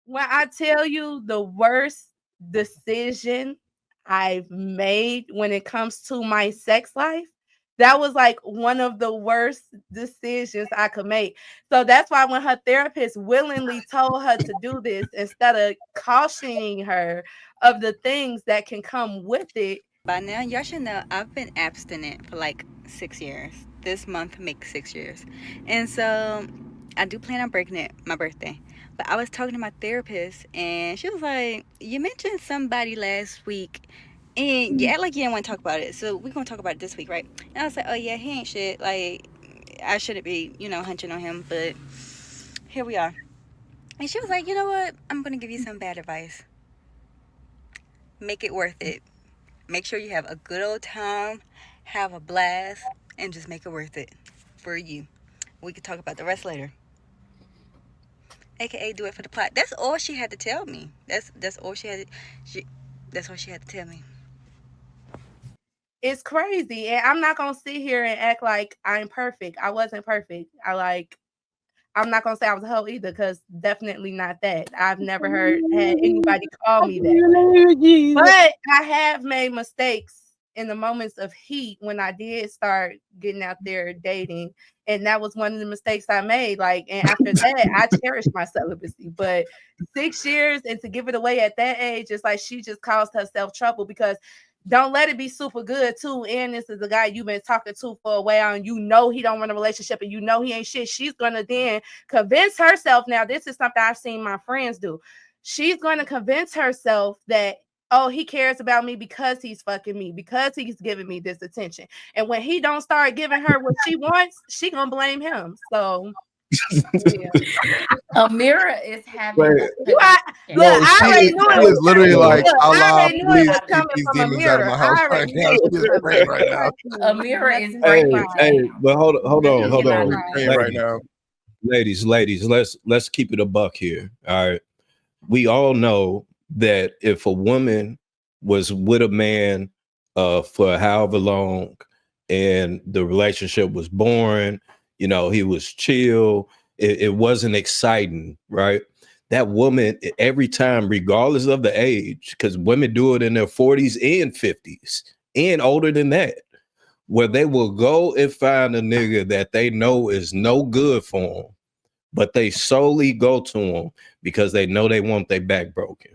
when I tell you the worst decision I've made when it comes to my sex life, that was like one of the worst decisions I could make. So that's why when her therapist willingly told her to do this, instead of cautioning her of the things that can come with it. By now, y'all should know I've been abstinent for like 6 years. This month makes 6 years. And so I do plan on breaking it my birthday. But I was talking to my therapist and she was like, you mentioned somebody last week and you act like you didn't want to talk about it. So we're going to talk about it this week, right? And I was like, oh yeah, he ain't shit. Like, I shouldn't be, hunching on him. But here we are. And she was like, you know what? I'm going to give you some bad advice. Make it worth it. Make sure you have a good old time, have a blast, and just make it worth it for you. We could talk about the rest later. AKA do it for the plot. That's all she had to tell me. That's all she had that's all she had to tell me. It's crazy. And I'm not gonna sit here and act like I'm perfect. I wasn't perfect. I'm not gonna say I was a hoe either, because definitely not that. I've never had anybody call me that. But I have made mistakes in the moments of heat when I did start getting out there dating. And that was one of the mistakes I made. Like, and after that, I cherished my celibacy. But 6 years and to give it away at that age, it's like she just caused herself trouble, because don't let it be super good too. And this is the guy you've been talking to for a while, and you know he don't run a relationship, and you know he ain't shit. She's gonna then convince herself. Now, this is something I've seen my friends do. She's gonna convince herself that, oh, he cares about me because he's fucking me, because he's giving me this attention. And when he don't start giving her what she wants, she gonna blame him. So yeah. Amira is having look, I already knew it was literally coming. like, Look, I Allah, already knew it please was keep coming these from a demons out of mirror. my house I right already now. knew it She's was praying coming. right now. Amira is Hey, breaking hey, down. but hold on. She's praying right now. Ladies, let's keep it a buck here. All right. We all know that if a woman was with a man for however long and the relationship was boring, he was chill, it wasn't exciting, right? That woman, every time, regardless of the age, because women do it in their 40s and 50s and older than that, where they will go and find a nigga that they know is no good for them, but they solely go to him because they know they want their back broken.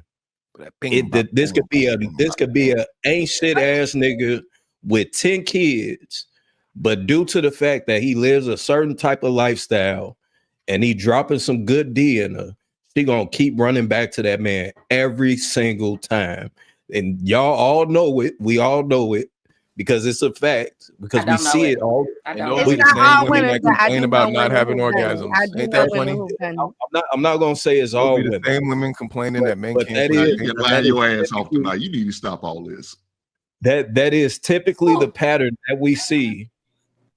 This could be a ain't shit ass nigga with 10 kids, but due to the fact that he lives a certain type of lifestyle and he dropping some good D in her, she gonna keep running back to that man every single time. And y'all all know it. We all know it because it's a fact. Because we see it all. And those It's be the not same all women women, that but I complain do know about not women having who've done it. orgasms. I do Ain't know that women funny? who've done it. I'm not gonna say it's all Those be women. the same women complaining that men But can't. You're lying your ass off tonight. You need to stop all this. That is typically the pattern that we see,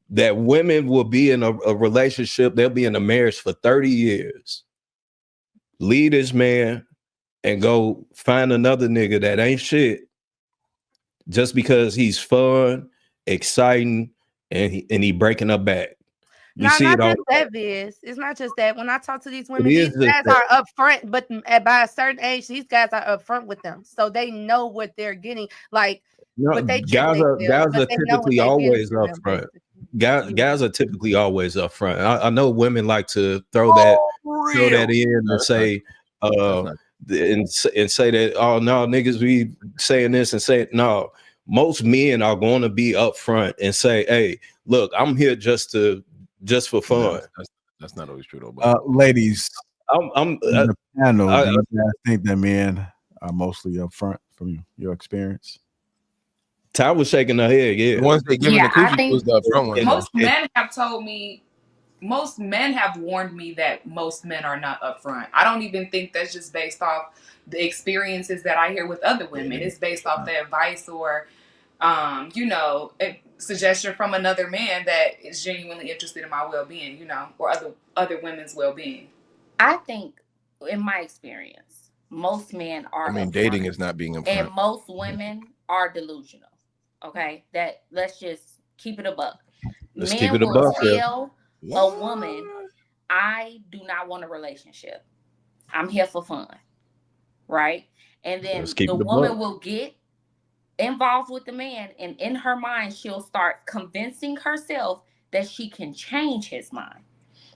that women will be in a relationship, they'll be in a marriage for 30 years, leave this man and go find another nigga that ain't shit just because he's fun, exciting, and he breaking up back. We No, see not it all. just that, Viz. It's not just that. When I talk to these It women, is these just guys that. are upfront, but by a certain age, these guys are upfront with them, so they know what they're getting. Like, No, but they check guys are themselves, but they know what typically they're getting always from up them. front. Basically. Guys are typically always up front. I know women like to throw that in and say and say that, oh no, niggas be saying this and say it. No, most men are going to be up front and say, hey, look, I'm here just for fun. That's not always true though. Ladies, I'm the panel. Do you guys think that men are mostly upfront from your experience? Ty was shaking her head. Yeah, the ones they giving the I coochie think was the front ones. most men have told me, most men have warned me that most men are not upfront. I don't even think that's just based off the experiences that I hear with other women. It's based off the advice or, a suggestion from another man that is genuinely interested in my well-being, or other women's well-being. I think, in my experience, most men are. I mean, upfront, dating is not being upfront, and most women are delusional. Okay, let's just keep it a buck. Let's Men keep it a will buck, yeah. tell a woman, "I do not want a relationship. I'm here for fun." right? And Let's then keep the it a woman buck. will get involved with the man, and in her mind, she'll start convincing herself that she can change his mind.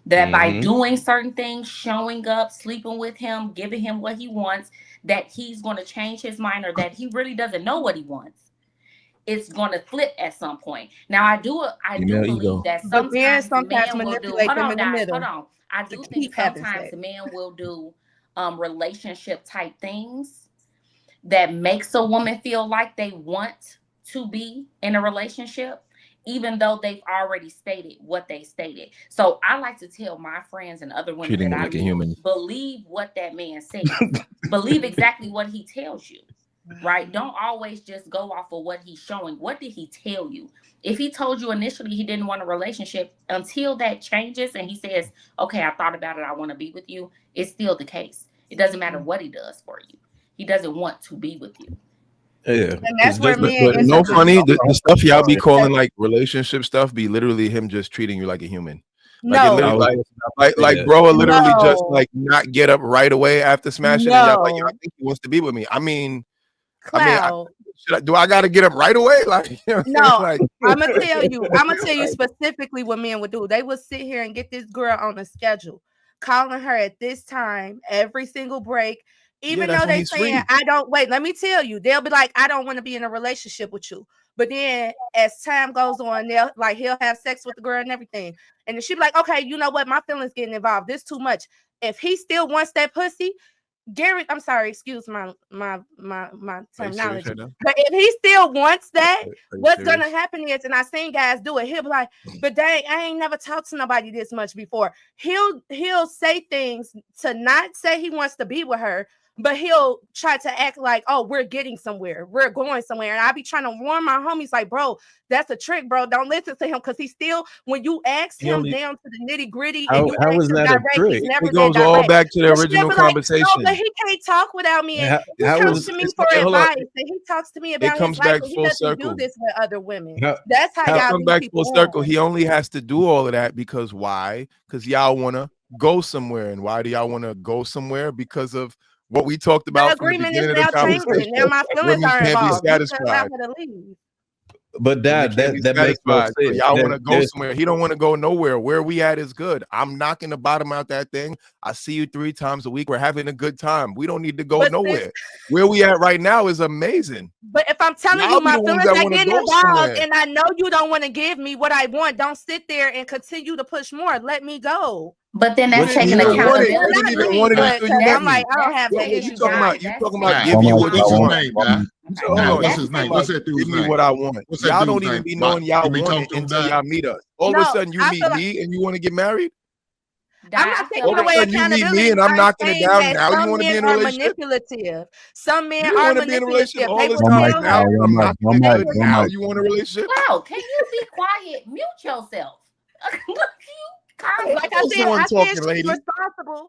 That by doing certain things, showing up, sleeping with him, giving him what he wants, that he's going to change his mind, or that he really doesn't know what he wants. It's going to flip at some point. Now, I do Female believe ego. that But men sometimes the sometimes man will do. manipulate Hold them on, in the guys. Hold middle on. I to do think keep having sometimes sex. the man will do relationship type things that makes a woman feel like they want to be in a relationship, even though they've already stated what they stated. So I like to tell my friends and other women Treating that them I like a meet, human. believe what that man says. Believe exactly what he tells you, right? Don't always just go off of what he's showing. What did he tell you? If he told you initially he didn't want a relationship, until that changes and he says, okay, I thought about it, I want to be with you, it's still the case. It doesn't matter what he does for you. He doesn't want to be with you. Yeah, And that's where men But end no up funny, the with stuff y'all be calling like relationship stuff be literally him just treating you like a human. Like it no, literally like bro will literally just like not get up right away after smashing and y'all like, yo, I think he wants to be with me. Cloud. Do I gotta get up right away? Like, you know what I'm saying? No, Like, I'm gonna tell you specifically what men would do. They would sit here and get this girl on a schedule, calling her at this time every single break, even that's though when they he's saying, free. I don't wait, let me tell you, they'll be like, I don't want to be in a relationship with you. But then as time goes on, he'll have sex with the girl and everything. And then she'll be like, okay, you know what? My feelings getting involved. This too much. If he still wants that pussy, Gary, I'm sorry, excuse my terminology. Right now? But if he still wants that, what's serious? gonna happen is, and I seen guys do it, he'll be like, but dang, I ain't never talked to nobody this much before. He'll say things to not say he wants to be with her, but he'll try to act like, oh, we're getting somewhere, we're going somewhere. And I be trying to warn my homies, like, bro, that's a trick, bro. Don't listen to him, because he still, when you ask him down to the nitty gritty and you how ask is him that a direct, trick? he's never It that goes all direct. back to the But she'll original be like, conversation. no, but he can't talk without me. And he comes to me for advice, and he talks to me about his comes life, back and he full doesn't circle. do this with other women. How- That's how It y'all comes lead back people full circle. on. He only has to do all of that because why? Because y'all want to go somewhere. And why do y'all want to go somewhere? Because of what we talked The about from the agreement is beginning of the now changing. conversation. Now my feelings Women are can't be involved. You said allow satisfied. her to leave. But Women can't be that makes no satisfied. So sense. y'all want to go somewhere. He don't want to go nowhere. Where we at is good. I'm knocking the bottom out that thing. I see you 3 times a week. We're having a good time. We don't need to go nowhere. Where we at right now is amazing. But if I'm telling Y'all you be my the ones feelings that are wanna getting go involved, somewhere. and I know you don't want to give me what I want, don't sit there and continue to push more. Let me go. But then that's You taking didn't even want it. accountability. You didn't even want it But until you met I'm like, me. I don't have What that you issue. talking about? You talking about give me what I What's his want. name, guy? So hold on. What's You his talking name? about What's that dude's give me name? what I want. What's that Y'all dude's don't even name? be knowing y'all Can we want talk it to him, until Di? y'all meet us. All of a sudden you I meet feel like me and you want to get married? I'm not taking All of a away sudden you meet accountability. me and I'm I'm knocking it saying down. that Now you some want to be men in a are relationship? manipulative. Some men You didn't are want to be in a relationship manipulative. all They this will time. tell Now her. I'm knocking it good. Now Mike. you want a relationship? Wow, can you be quiet? Mute yourself. Look, you calm Like I I'm the said, one I said talking, she's lady. responsible.